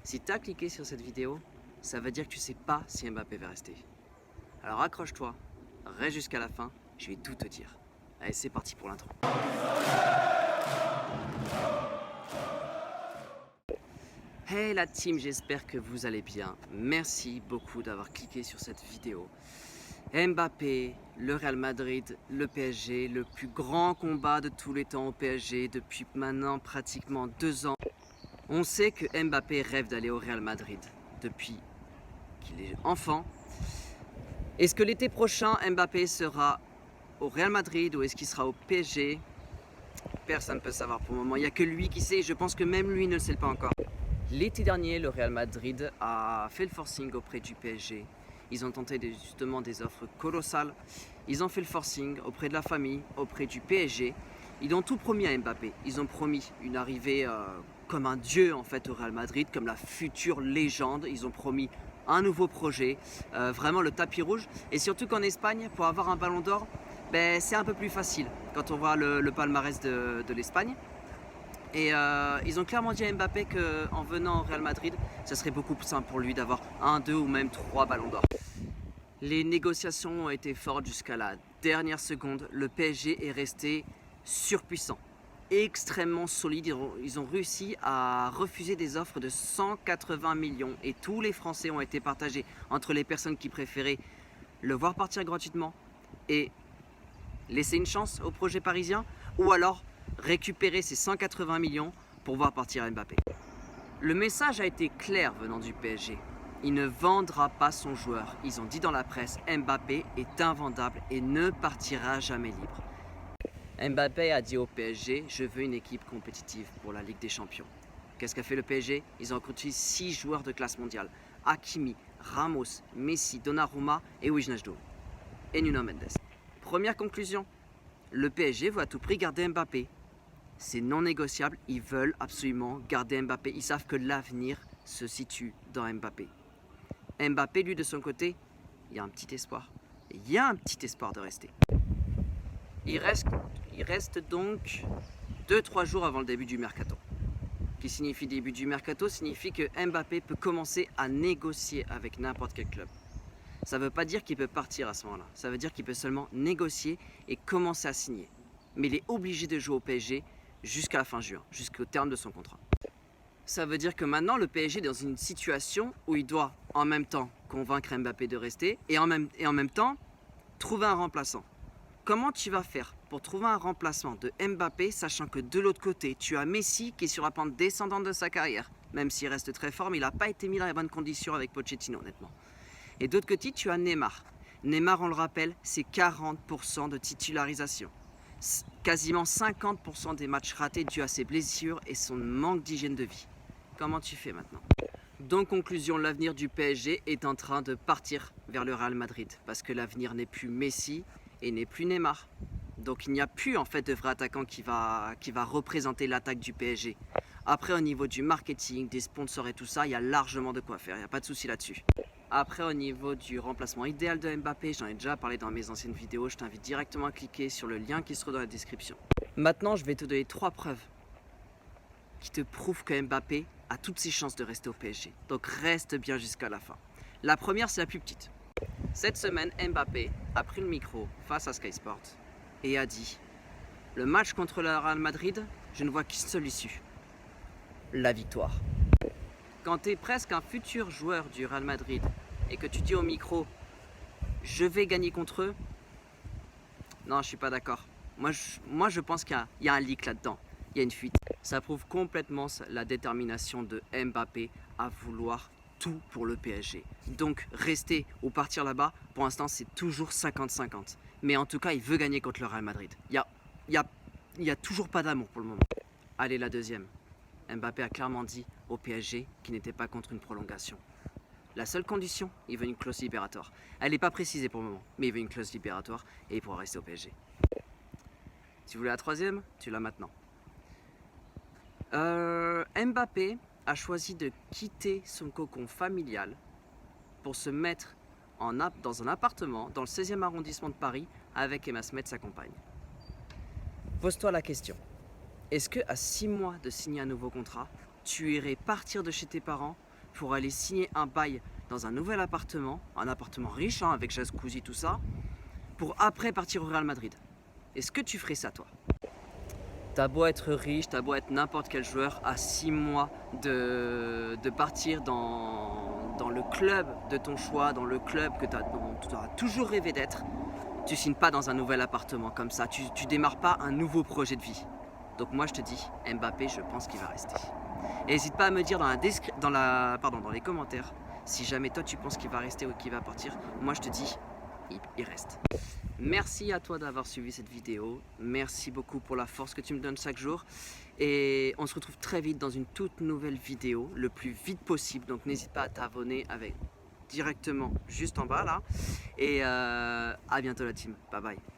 Si tu as cliqué sur cette vidéo, ça veut dire que tu sais pas si Mbappé va rester. Alors accroche-toi, reste jusqu'à la fin, je vais tout te dire. Allez, c'est parti pour l'intro. Hey la team, j'espère que vous allez bien. Merci beaucoup d'avoir cliqué sur cette vidéo. Mbappé, le Real Madrid, le PSG, le plus grand combat de tous les temps au PSG depuis maintenant pratiquement 2 ans. On sait que Mbappé rêve d'aller au Real Madrid depuis qu'il est enfant. Est-ce que l'été prochain, Mbappé sera au Real Madrid ou est-ce qu'il sera au PSG? Personne ne peut savoir pour le moment. Il n'y a que lui qui sait. Je pense que même lui ne le sait pas encore. L'été dernier, le Real Madrid a fait le forcing auprès du PSG. Ils ont tenté justement des offres colossales. Ils ont fait le forcing auprès de la famille, auprès du PSG. Ils ont tout promis à Mbappé. Ils ont promis une arrivée comme un dieu en fait au Real Madrid, comme la future légende. Ils ont promis un nouveau projet, vraiment le tapis rouge. Et surtout qu'en Espagne, pour avoir un ballon d'or, c'est un peu plus facile quand on voit le palmarès de l'Espagne. Et ils ont clairement dit à Mbappé qu'en venant au Real Madrid, ça serait beaucoup plus simple pour lui d'avoir 1, 2 ou même 3 ballons d'or. Les négociations ont été fortes jusqu'à la dernière seconde. Le PSG est resté surpuissant, extrêmement solide. Ils ont réussi à refuser des offres de 180 millions. Et tous les Français ont été partagés entre les personnes qui préféraient le voir partir gratuitement et laisser une chance au projet parisien, ou alors récupérer ces 180 millions pour voir partir Mbappé. Le message a été clair venant du PSG. Il ne vendra pas son joueur. Ils ont dit dans la presse, Mbappé est invendable et ne partira jamais libre. Mbappé a dit au PSG, je veux une équipe compétitive pour la Ligue des Champions. Qu'est-ce qu'a fait le PSG? Ils ont recruté 6 joueurs de classe mondiale. Hakimi, Ramos, Messi, Donnarumma et Wijnaldum. Et Nuno Mendes. Première conclusion, le PSG veut à tout prix garder Mbappé. C'est non négociable, ils veulent absolument garder Mbappé. Ils savent que l'avenir se situe dans Mbappé. Mbappé, lui, de son côté, il y a un petit espoir. Il y a un petit espoir de rester. Il reste donc 2-3 jours avant le début du mercato. Qui signifie début du mercato, signifie que Mbappé peut commencer à négocier avec n'importe quel club. Ça ne veut pas dire qu'il peut partir à ce moment-là. Ça veut dire qu'il peut seulement négocier et commencer à signer. Mais il est obligé de jouer au PSG jusqu'à la fin juin, jusqu'au terme de son contrat. Ça veut dire que maintenant, le PSG est dans une situation où il doit en même temps convaincre Mbappé de rester et en même temps trouver un remplaçant. Comment tu vas faire pour trouver un remplacement de Mbappé, sachant que de l'autre côté, tu as Messi qui est sur la pente descendante de sa carrière, même s'il reste très fort, mais il n'a pas été mis dans les bonnes conditions avec Pochettino, honnêtement. Et d'autre côté, tu as Neymar. Neymar, on le rappelle, c'est 40% de titularisation. Quasiment 50% des matchs ratés dus à ses blessures et son manque d'hygiène de vie. Comment tu fais maintenant? Donc, conclusion, l'avenir du PSG est en train de partir vers le Real Madrid. Parce que l'avenir n'est plus Messi et n'est plus Neymar. Donc, il n'y a plus en fait de vrai attaquant qui va représenter l'attaque du PSG. Après, au niveau du marketing, des sponsors et tout ça, il y a largement de quoi faire. Il n'y a pas de souci là-dessus. Après, au niveau du remplacement idéal de Mbappé, j'en ai déjà parlé dans mes anciennes vidéos. Je t'invite directement à cliquer sur le lien qui se trouve dans la description. Maintenant, je vais te donner 3 preuves qui te prouvent que Mbappé a toutes ses chances de rester au PSG. Donc reste bien jusqu'à la fin. La première, c'est la plus petite. Cette semaine, Mbappé a pris le micro face à Sky Sports et a dit « Le match contre le Real Madrid, je ne vois qu'une seule issue. La victoire. » Quand tu es presque un futur joueur du Real Madrid et que tu dis au micro « Je vais gagner contre eux », non, je suis pas d'accord. Moi, je pense qu'il y a un leak là-dedans. Il y a une fuite. Ça prouve complètement la détermination de Mbappé à vouloir tout pour le PSG. Donc, rester ou partir là-bas, pour l'instant, c'est toujours 50-50. Mais en tout cas, il veut gagner contre le Real Madrid. Il y a toujours pas d'amour pour le moment. Allez, la deuxième. Mbappé a clairement dit au PSG qu'il n'était pas contre une prolongation. La seule condition, il veut une clause libératoire. Elle n'est pas précisée pour le moment, mais il veut une clause libératoire et il pourra rester au PSG. Si vous voulez la troisième, tu l'as maintenant. Mbappé a choisi de quitter son cocon familial pour se mettre dans un appartement dans le 16e arrondissement de Paris avec Emma Smet, sa compagne. Pose-toi la question. Est-ce qu'à 6 mois de signer un nouveau contrat, tu irais partir de chez tes parents pour aller signer un bail dans un nouvel appartement, un appartement riche, hein, avec jacuzzi, tout ça, pour après partir au Real Madrid. Est-ce que tu ferais ça, toi? T'as beau être riche, t'as beau être n'importe quel joueur, à 6 mois de partir dans le club de ton choix, dans le club dont tu auras toujours rêvé d'être, tu signes pas dans un nouvel appartement comme ça, tu démarres pas un nouveau projet de vie. Donc moi je te dis, Mbappé, je pense qu'il va rester. Et n'hésite pas à me dire dans les commentaires si jamais toi tu penses qu'il va rester ou qu'il va partir. Moi je te dis, il reste. Merci à toi d'avoir suivi cette vidéo. Merci beaucoup pour la force que tu me donnes chaque jour. Et on se retrouve très vite dans une toute nouvelle vidéo, le plus vite possible. Donc n'hésite pas à t'abonner directement juste en bas là. Et à bientôt la team. Bye bye.